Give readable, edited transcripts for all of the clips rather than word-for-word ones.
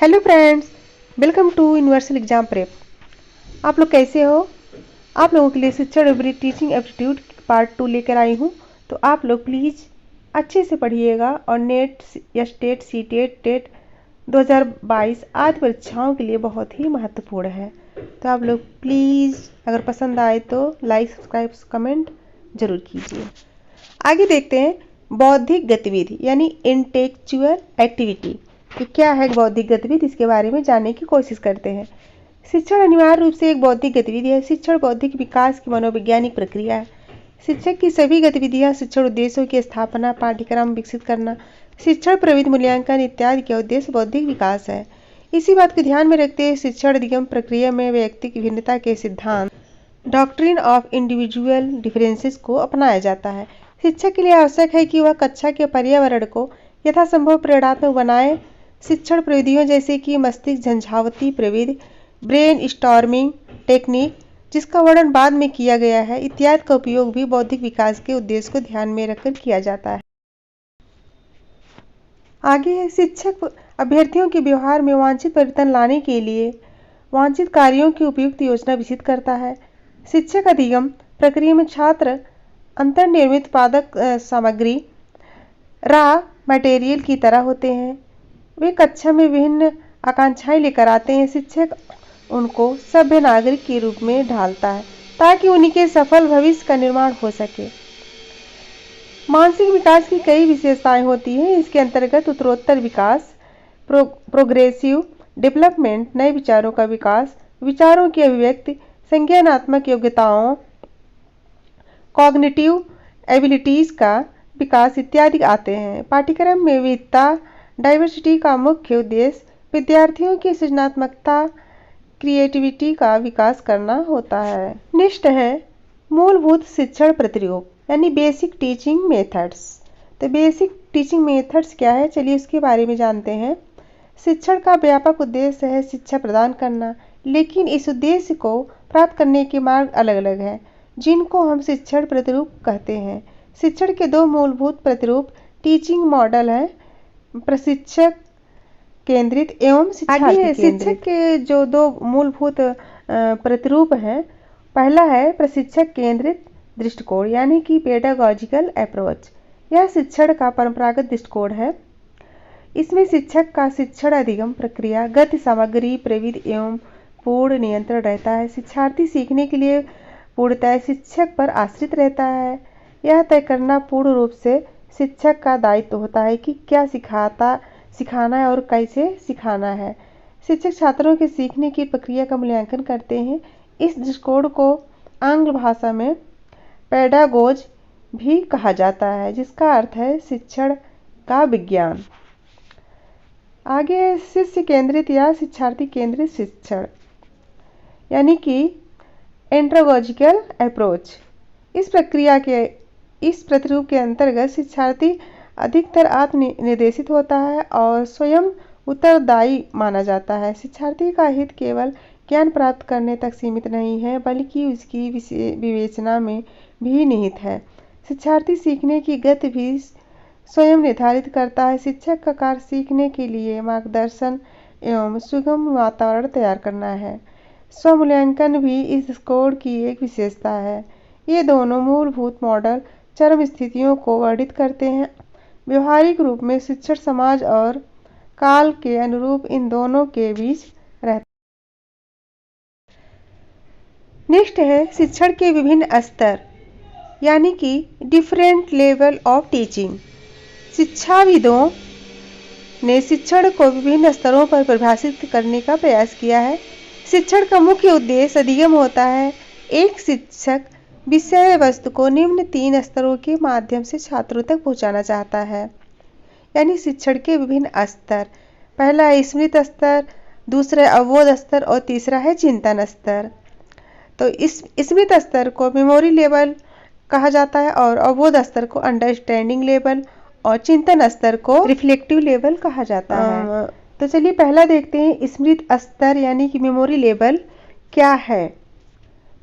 Hello friends, welcome to universal exam prep. आप लोग कैसे हो? आप लोगों के लिए शिक्षण विपरीत टीचिंग एप्टीट्यूड पार्ट 2 लेकर आई हूँ। तो आप लोग प्लीज़ अच्छे से पढ़िएगा और नेट या स्टेट सीटेट टेट 2022 आदि परीक्षाओं के लिए बहुत ही महत्वपूर्ण है। तो आप लोग प्लीज़ अगर पसंद आए तो लाइक सब्सक्राइब कमेंट जरूर कीजिए। आगे देखते हैं बौद्धिक गतिविधि यानी इंटेलेक्चुअल एक्टिविटी। तो क्या है बौद्धिक गतिविधि, इसके बारे में जानने की कोशिश करते हैं। शिक्षण अनिवार्य रूप से एक बौद्धिक गतिविधि है। शिक्षण बौद्धिक विकास की मनोवैज्ञानिक प्रक्रिया है। शिक्षक की सभी गतिविधियां शिक्षण उद्देश्यों की स्थापना, पाठ्यक्रम विकसित करना, शिक्षण प्रविधि मूल्यांकन इत्यादि का उद्देश्य बौद्धिक विकास है। इसी बात को ध्यान में रखते हुए शिक्षण अधिगम प्रक्रिया में व्यक्तिक भिन्नता के सिद्धांत डॉक्ट्रिन ऑफ इंडिविजुअल डिफरेंसेस को अपनाया जाता है। शिक्षक के लिए आवश्यक है कि वह कक्षा के पर्यावरण को यथासंभव प्रेरणात्मक बनाए। शिक्षण प्रविधियों जैसे कि मस्तिष्क झंझावती प्रविधि, ब्रेन स्टॉर्मिंग टेक्निक, जिसका वर्णन बाद में किया गया है, इत्यादि का उपयोग भी बौद्धिक विकास के उद्देश्य को ध्यान में रखकर किया जाता है। आगे है शिक्षक अभ्यर्थियों के व्यवहार में वांछित परिवर्तन लाने के लिए वांछित कार्यों की उपयुक्त योजना विकसित करता है। शिक्षक अधिगम प्रक्रिया में छात्र अंतर्निर्मित उत्पादक सामग्री रॉ मटेरियल की तरह होते हैं। वे कक्षा में विभिन्न आकांक्षाएं लेकर आते हैं। शिक्षक उनको सभ्य नागरिक के रूप में ढालता है ताकि उनके सफल भविष्य का निर्माण हो सके। मानसिक विकास की कई विशेषताएं होती हैं। इसके अंतर्गत उत्तरोत्तर विकास, प्रोग्रेसिव डेवलपमेंट, नए विचारों का विकास, विचारों की अभिव्यक्ति, संज्ञानात्मक योग्यताओं, कॉग्निटिव एबिलिटीज का विकास इत्यादि आते हैं। पाठ्यक्रम में विविधता डाइवर्सिटी का मुख्य उद्देश्य विद्यार्थियों की सृजनात्मकता क्रिएटिविटी का विकास करना होता है। नेक्स्ट है मूलभूत शिक्षण प्रतिरूप यानी बेसिक टीचिंग मेथड्स। तो बेसिक टीचिंग मेथड्स क्या है, चलिए उसके बारे में जानते हैं। शिक्षण का व्यापक उद्देश्य है शिक्षा प्रदान करना, लेकिन इस उद्देश्य को प्राप्त करने के मार्ग अलग अलग हैं, जिनको हम शिक्षण प्रतिरूप कहते हैं। शिक्षण के दो मूलभूत प्रतिरूप टीचिंग मॉडल हैं, प्रशिक्षक केंद्रित एवं शिक्षार्थी केंद्रित। शिक्षक के जो दो मूलभूत प्रतिरूप हैं, पहला है प्रशिक्षक केंद्रित दृष्टिकोण यानी कि पेडागॉजिकल अप्रोच। यह शिक्षण का परंपरागत दृष्टिकोण है। इसमें शिक्षक का शिक्षण अधिगम प्रक्रिया, गति, सामग्री, प्रविधि एवं पूर्ण नियंत्रण रहता है। शिक्षार्थी सीखने के लिए पूर्णतः शिक्षक पर आश्रित रहता है। यह तय करना पूर्ण रूप से शिक्षक का दायित्व होता है कि क्या सिखाना है और कैसे सिखाना है। शिक्षक छात्रों के सीखने की प्रक्रिया का मूल्यांकन करते हैं। इस दृष्टिकोण को आंग्ल भाषा में पेडागोज भी कहा जाता है, जिसका अर्थ है शिक्षण का विज्ञान। आगे शिष्य केंद्रित या शिक्षार्थी केंद्रित शिक्षण यानी कि एंड्रोगॉजिकल अप्रोच। इस प्रतिरूप के अंतर्गत शिक्षार्थी अधिकतर आत्मनिर्देशित होता है और स्वयं उत्तरदायी माना जाता है। शिक्षार्थी का हित केवल ज्ञान प्राप्त करने तक सीमित नहीं है, बल्कि उसकी विवेचना में भी निहित है। शिक्षार्थी सीखने की गति भी स्वयं निर्धारित करता है। शिक्षक का कार्य सीखने के लिए मार्गदर्शन एवं सुगम वातावरण तैयार करना है। स्वमूल्यांकन भी इस कोड की एक विशेषता है। ये दोनों मूलभूत मॉडल चरम स्थितियों को वर्णित करते हैं। व्यवहारिक रूप में शिक्षण समाज और काल के अनुरूप इन दोनों के बीच रहता है। नेक्स्ट है शिक्षण के विभिन्न स्तर यानी कि डिफरेंट लेवल ऑफ टीचिंग। शिक्षाविदों ने शिक्षण को विभिन्न स्तरों पर परिभाषित करने का प्रयास किया है। शिक्षण का मुख्य उद्देश्य अधिगम होता है। एक शिक्षक विषय वस्तु को निम्न 3 स्तरों के माध्यम से छात्रों तक पहुंचाना चाहता है। यानी शिक्षण के विभिन्न स्तर, पहला है स्मृति स्तर, दूसरा है अवबोध स्तर और तीसरा है चिंतन स्तर। तो इस स्मृति स्तर को मेमोरी लेवल कहा जाता है और अवबोध स्तर को अंडरस्टैंडिंग लेवल और चिंतन स्तर को रिफ्लेक्टिव लेवल कहा जाता है। तो चलिए पहला देखते हैं स्मृति स्तर यानी कि मेमोरी लेवल क्या है,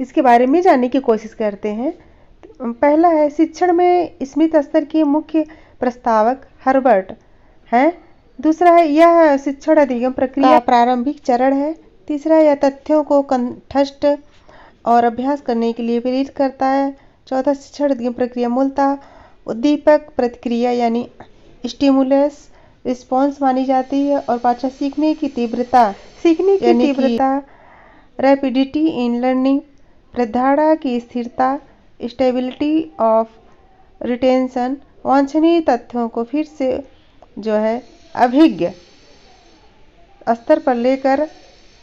इसके बारे में जानने की कोशिश करते हैं। पहला है शिक्षण में स्मृति स्तर के मुख्य प्रस्तावक हर्बर्ट हैं। दूसरा है यह शिक्षण अधिगम प्रक्रिया का प्रारंभिक चरण है। तीसरा, यह तथ्यों को कंठस्थ और अभ्यास करने के लिए प्रेरित करता है। चौथा, शिक्षण अधिगम प्रक्रिया मूलतः उद्दीपक प्रतिक्रिया यानी स्टिमुलस रिस्पॉन्स मानी जाती है। और पांचवा, सीखने की तीव्रता रैपिडिटी इन लर्निंग, प्रतिधारण की स्थिरता, स्टेबिलिटी ऑफ रिटेंशन, वांछनीय तथ्यों को फिर से अभिज्ञ स्तर पर लेकर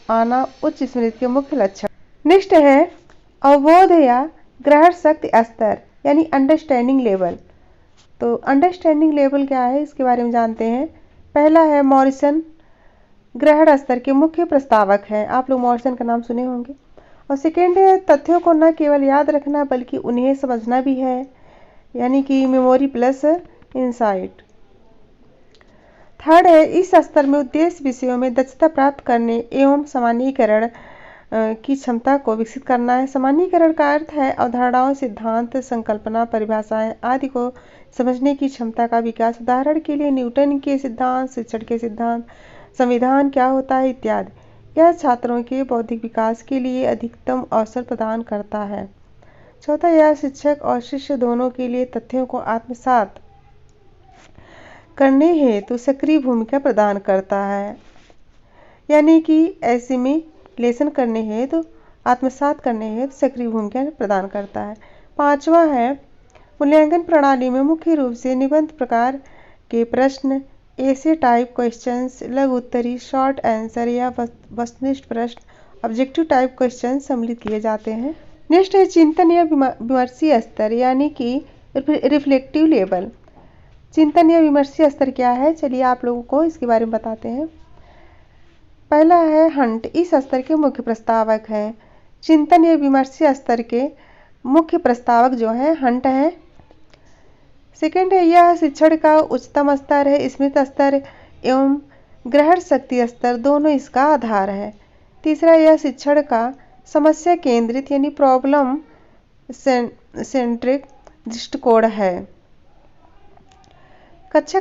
आना उच्च स्मृति के मुख्य लक्षण। नेक्स्ट है अवबोध या ग्रहण शक्ति स्तर यानी अंडरस्टैंडिंग लेवल। तो अंडरस्टैंडिंग लेवल क्या है, इसके बारे में जानते हैं। पहला है मॉरिसन, ग्रहण स्तर के मुख्य प्रस्तावक हैं। आप लोग मॉरिसन का नाम सुने होंगे। और सेकेंड है तथ्यों को न केवल याद रखना बल्कि उन्हें समझना भी है, यानी कि मेमोरी प्लस इंसाइट। थर्ड है इस स्तर में उद्देश्य विषयों में दक्षता प्राप्त करने एवं सामान्यीकरण की क्षमता को विकसित करना है। सामान्यीकरण का अर्थ है अवधारणाओं, सिद्धांत, संकल्पना, परिभाषाएं आदि को समझने की क्षमता का विकास। उदाहरण के लिए न्यूटन के सिद्धांत, शिक्षण के सिद्धांत, संविधान क्या होता है इत्यादि। यह छात्रों के बौद्धिक विकास के लिए अधिकतम अवसर प्रदान करता है। चौथा, यह शिक्षक और शिष्य दोनों के लिए तथ्यों को आत्मसात करने हेतु सक्रिय भूमिका प्रदान करता है, यानी कि एसिमिलेशन करने हेतु आत्मसात करने हेतु सक्रिय भूमिका प्रदान करता है। पांचवा है मूल्यांकन प्रणाली में मुख्य रूप से निबंध प्रकार के प्रश्न, एसे टाइप क्वेश्चंस, लघु उत्तरी, शॉर्ट आंसर या वस्तुनिष्ठ प्रश्न, ऑब्जेक्टिव टाइप क्वेश्चन सम्मिलित किए जाते हैं। नेक्स्ट है चिंतन या विमर्शीय स्तर यानी कि रिफ्लेक्टिव लेवल। चिंतन या विमर्शीय स्तर क्या है, चलिए आप लोगों को इसके बारे में बताते हैं। पहला है हंट, इस स्तर के मुख्य प्रस्तावक हैं। चिंतन या विमर्शीय स्तर के मुख्य प्रस्तावक जो है हंट है। सेकेंड है यह शिक्षण का उच्चतम स्तर है। स्मृति स्तर एवं ग्रहण शक्ति स्तर दोनों इसका आधार है। तीसरा, यह शिक्षण का समस्या केंद्रित यानी प्रॉब्लम सेंट्रिक दृष्टिकोण है। कक्षा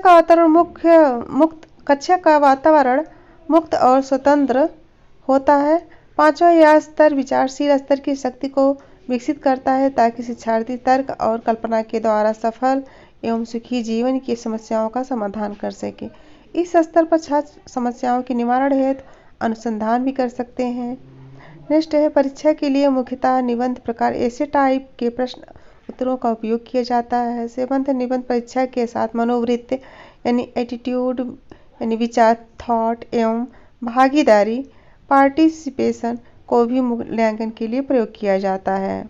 का वातावरण मुक्त और स्वतंत्र होता है। पांचवा, यह स्तर विचारशील स्तर की शक्ति को विकसित करता है ताकि शिक्षार्थी तर्क और कल्पना के द्वारा सफल एवं सुखी जीवन की समस्याओं का समाधान कर सके। इस स्तर पर छात्र समस्याओं के निवारण हेतु अनुसंधान भी कर सकते हैं। नेक्स्ट है परीक्षा के लिए मुख्यतः निबंध प्रकार ऐसे टाइप के प्रश्न उत्तरों का उपयोग किया जाता है। सेवंथ, निबंध परीक्षा के साथ मनोवृत्ति यानी एटीट्यूड यानी विचार, थॉट एवं भागीदारी पार्टिसिपेशन को भी मूल्यांकन के लिए प्रयोग किया जाता है।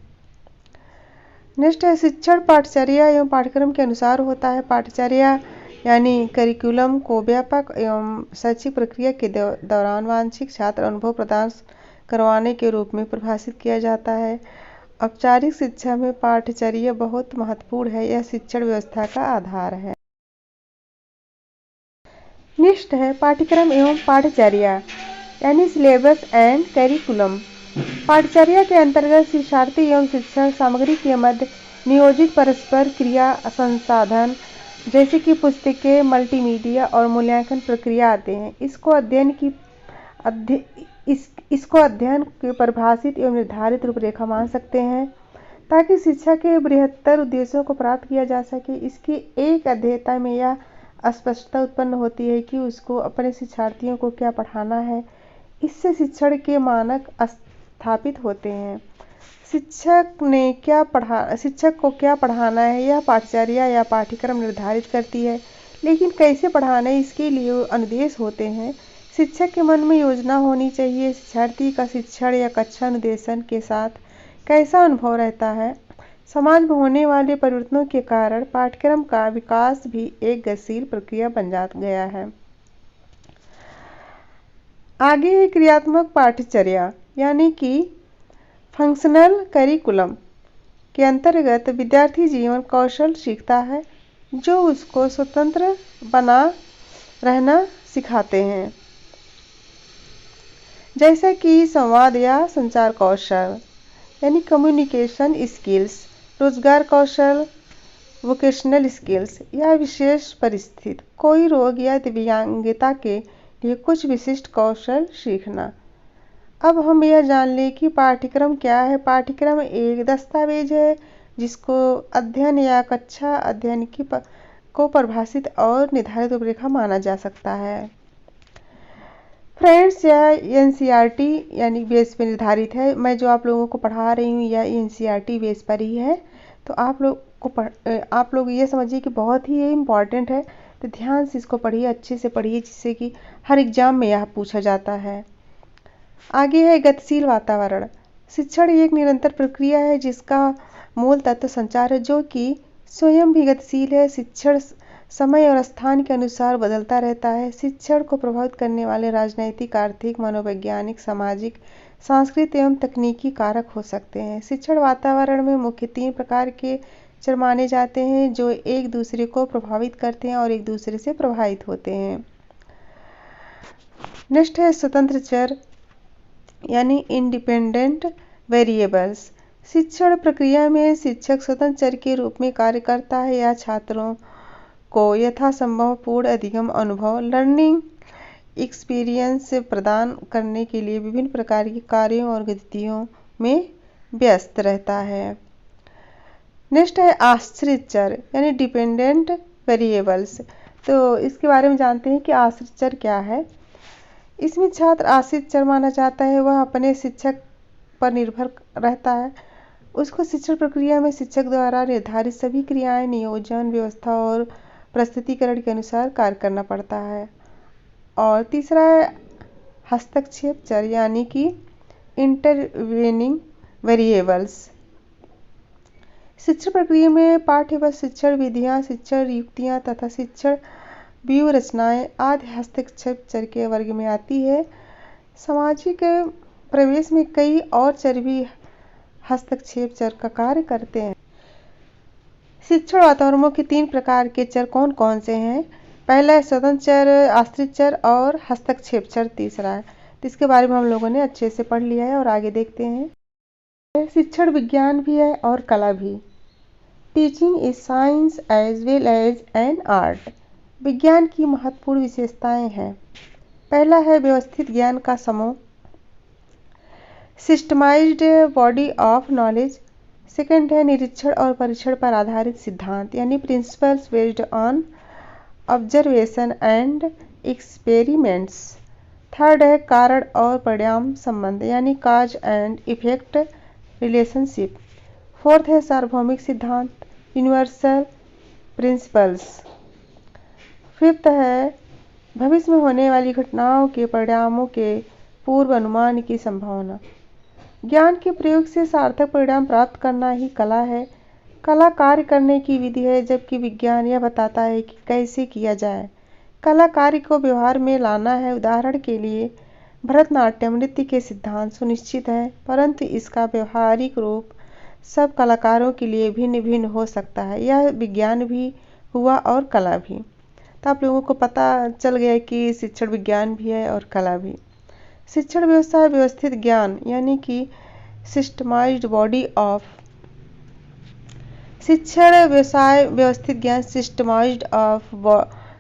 नेक्स्ट है शिक्षण पाठचर्या एवं पाठ्यक्रम के अनुसार होता है। पाठचर्या यानी करिकुलम को व्यापक एवं शैक्षिक प्रक्रिया के दौरान वांछित छात्र अनुभव प्रदान करवाने के रूप में परिभाषित किया जाता है। औपचारिक शिक्षा में पाठचर्या बहुत महत्वपूर्ण है, यह शिक्षण व्यवस्था का आधार है। नेक्स्ट है पाठ्यक्रम एवं पाठचर्या यानी सिलेबस एंड करिकुलम। पाठचर्या के अंतर्गत शिक्षार्थी एवं शिक्षण सामग्री के मध्य नियोजित परस्पर क्रिया संसाधन जैसे कि पुस्तकें, मल्टीमीडिया और मूल्यांकन प्रक्रिया आते हैं। इसको अध्ययन के परिभाषित एवं निर्धारित रूपरेखा मान सकते हैं ताकि शिक्षा के बृहत्तर उद्देश्यों को प्राप्त किया जा सके। इसकी एक अध्येता में यह स्पष्टता उत्पन्न होती है कि उसको अपने शिक्षार्थियों को क्या पढ़ाना है। इससे शिक्षण के मानक स्थापित होते हैं। शिक्षक को क्या पढ़ाना है यह पाठचर्या या पाठ्यक्रम निर्धारित करती है, लेकिन कैसे पढ़ाना है इसके लिए अनुदेश होते हैं। शिक्षक के मन में योजना होनी चाहिए। शिक्षार्थी का शिक्षण या कक्षा अनुदेशन के साथ कैसा अनुभव रहता है। समाज में होने वाले परिवर्तनों के कारण पाठ्यक्रम का विकास भी एक गतिशील प्रक्रिया बन गया है। आगे है क्रियात्मक पाठचर्या यानी कि फंक्शनल करिकुलम के अंतर्गत विद्यार्थी जीवन कौशल सीखता है जो उसको स्वतंत्र बना रहना सिखाते हैं, जैसे कि संवाद या संचार कौशल यानी कम्युनिकेशन स्किल्स, रोजगार कौशल, वोकेशनल स्किल्स या विशेष परिस्थिति, कोई रोग या दिव्यांगता के लिए कुछ विशिष्ट कौशल सीखना। अब हम यह जान लें कि पाठ्यक्रम क्या है। पाठ्यक्रम एक दस्तावेज है जिसको अध्ययन या कक्षा अध्ययन को परिभाषित और निर्धारित रूपरेखा माना जा सकता है। फ्रेंड्स, यह एनसीईआरटी यानी बेस पर निर्धारित है। मैं जो आप लोगों को पढ़ा रही हूँ यह एनसीईआरटी बेस पर ही है, तो आप लोग ये समझिए कि बहुत ही ये इम्पॉर्टेंट है, तो ध्यान से इसको पढ़िए, अच्छे से पढ़िए, जिससे कि हर एग्जाम में यह पूछा जाता है। आगे है गतिशील वातावरण। शिक्षण एक निरंतर प्रक्रिया है जिसका मूल तत्व संचार है, जो कि स्वयं भी गतिशील है। शिक्षण समय और स्थान के अनुसार बदलता रहता है। शिक्षण को प्रभावित करने वाले राजनैतिक, आर्थिक, मनोवैज्ञानिक, सामाजिक, सांस्कृतिक एवं तकनीकी कारक हो सकते हैं। शिक्षण वातावरण में मुख्य 3 प्रकार के चर माने जाते हैं जो एक दूसरे को प्रभावित करते हैं और एक दूसरे से प्रभावित होते हैं। नेक्स्ट है स्वतंत्र चर यानी इंडिपेंडेंट वेरिएबल्स। शिक्षण प्रक्रिया में शिक्षक स्वतंत्र चर के रूप में कार्य करता है या छात्रों को यथासंभव पूर्ण अधिगम अनुभव लर्निंग एक्सपीरियंस प्रदान करने के लिए विभिन्न प्रकार के कार्यों और गतिविधियों में व्यस्त रहता है। नेक्स्ट है आश्रित चर यानी डिपेंडेंट वेरिएबल्स। तो इसके बारे में जानते हैं कि आश्रित चर क्या है। इसमें छात्र आश्रित चर माना जाता है, वह अपने शिक्षक पर निर्भर रहता है। उसको शिक्षण प्रक्रिया में शिक्षक द्वारा निर्धारित सभी क्रियाएं, नियोजन, व्यवस्था और प्रस्तुतिकरण के अनुसार कार्य करना पड़ता है। और तीसरा है हस्तक्षेप चर यानी कि इंटरवेनिंग वेरिएबल्स। शिक्षण प्रक्रिया में पाठ्य व शिक्षण विधियां, शिक्षण युक्तियां तथा शिक्षण व्यूह रचनाएं आदि हस्तक्षेप चर के वर्ग में आती है। सामाजिक प्रवेश में कई और चर भी हस्तक्षेप चर का कार्य करते हैं। शिक्षण वातावरण के 3 प्रकार के चर कौन कौन से हैं? पहला है स्वतंत्र चर, आश्रित चर और हस्तक्षेप चर तीसरा है। तो इसके बारे में हम लोगों ने अच्छे से पढ़ लिया है और आगे देखते हैं। शिक्षण विज्ञान भी है और कला भी। Teaching is science as well as an art. विज्ञान की महत्वपूर्ण विशेषताएं हैं। पहला है व्यवस्थित ज्ञान का समूह, systemised body of knowledge. Second है निरीक्षण और परीक्षण पर आधारित सिद्धांत यानी principles based on observation and experiments. Third है कारण और परिणाम संबंध यानी काज एंड इफेक्ट रिलेशनशिप। फोर्थ है सार्वभौमिक सिद्धांत यूनिवर्सल प्रिंसिपल्स। फिफ्थ है भविष्य में होने वाली घटनाओं के परिणामों के पूर्व अनुमान की संभावना। ज्ञान के प्रयोग से सार्थक परिणाम प्राप्त करना ही कला है। कला कार्य करने की विधि है, जबकि विज्ञान यह बताता है कि कैसे किया जाए। कला कार्य को व्यवहार में लाना है। उदाहरण के लिए भरतनाट्यम नृत्य के सिद्धांत सुनिश्चित है, परंतु इसका व्यवहारिक रूप सब कलाकारों के लिए भिन्न भिन्न हो सकता है। यह विज्ञान भी हुआ और कला भी। तो आप लोगों को पता चल गया कि शिक्षण विज्ञान भी है और कला भी। शिक्षण व्यवसाय व्यवस्थित ज्ञान यानी कि सिस्टमाइज्ड बॉडी ऑफ। शिक्षण व्यवसाय व्यवस्थित ज्ञान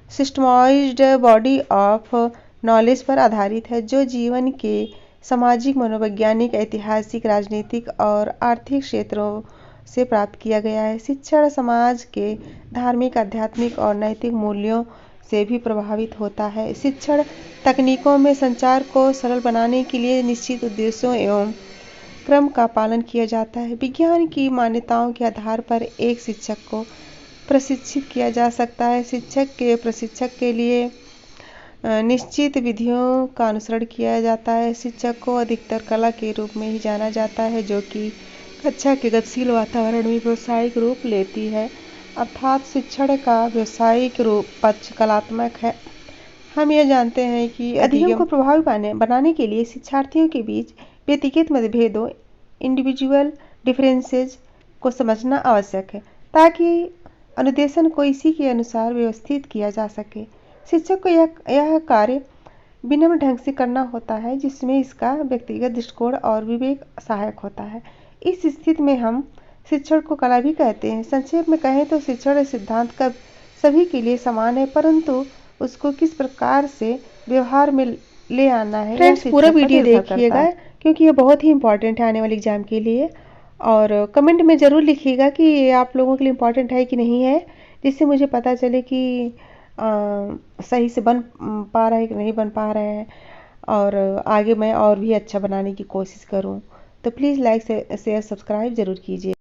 सिस्टमाइज्ड बॉडी ऑफ नॉलेज पर आधारित है, जो जीवन के सामाजिक, मनोवैज्ञानिक, ऐतिहासिक, राजनीतिक और आर्थिक क्षेत्रों से प्राप्त किया गया है। शिक्षण समाज के धार्मिक, आध्यात्मिक और नैतिक मूल्यों से भी प्रभावित होता है। शिक्षण तकनीकों में संचार को सरल बनाने के लिए निश्चित उद्देश्यों एवं क्रम का पालन किया जाता है। विज्ञान की मान्यताओं के आधार पर एक शिक्षक को प्रशिक्षित किया जा सकता है। शिक्षक के प्रशिक्षक के लिए निश्चित विधियों का अनुसरण किया जाता है। शिक्षक को अधिकतर कला के रूप में ही जाना जाता है, जो कि कक्षा के गतिशील वातावरण में व्यावसायिक रूप लेती है। अर्थात शिक्षण का व्यावसायिक रूप पक्ष कलात्मक है। हम यह जानते हैं कि अधिगम को प्रभावी बनाने के लिए शिक्षार्थियों के बीच व्यक्तिगत मतभेदों इंडिविजुअल डिफरेंसेस को समझना आवश्यक है, ताकि अनुदेशन को इसी के अनुसार व्यवस्थित किया जा सके। शिक्षक को यह कार्य विनम्र ढंग से करना होता है, जिसमें इसका व्यक्तिगत दृष्टिकोण और विवेक सहायक होता है। इस स्थिति में हम शिक्षण को कला भी कहते हैं। संक्षेप में कहें तो शिक्षण सिद्धांत का सभी के लिए समान है, परंतु उसको किस प्रकार से व्यवहार में ले आना है फ्रेंड्स, पूरा वीडियो देखिएगा क्योंकि ये बहुत ही इंपॉर्टेंट है आने वाले एग्जाम के लिए। और कमेंट में ज़रूर लिखिएगा कि ये आप लोगों के लिए इम्पोर्टेंट है कि नहीं है, जिससे मुझे पता चले कि सही से बन पा रहा है कि नहीं बन पा रहा है, और आगे मैं और भी अच्छा बनाने की कोशिश करूं। तो प्लीज़ लाइक शेयर सब्सक्राइब ज़रूर कीजिए।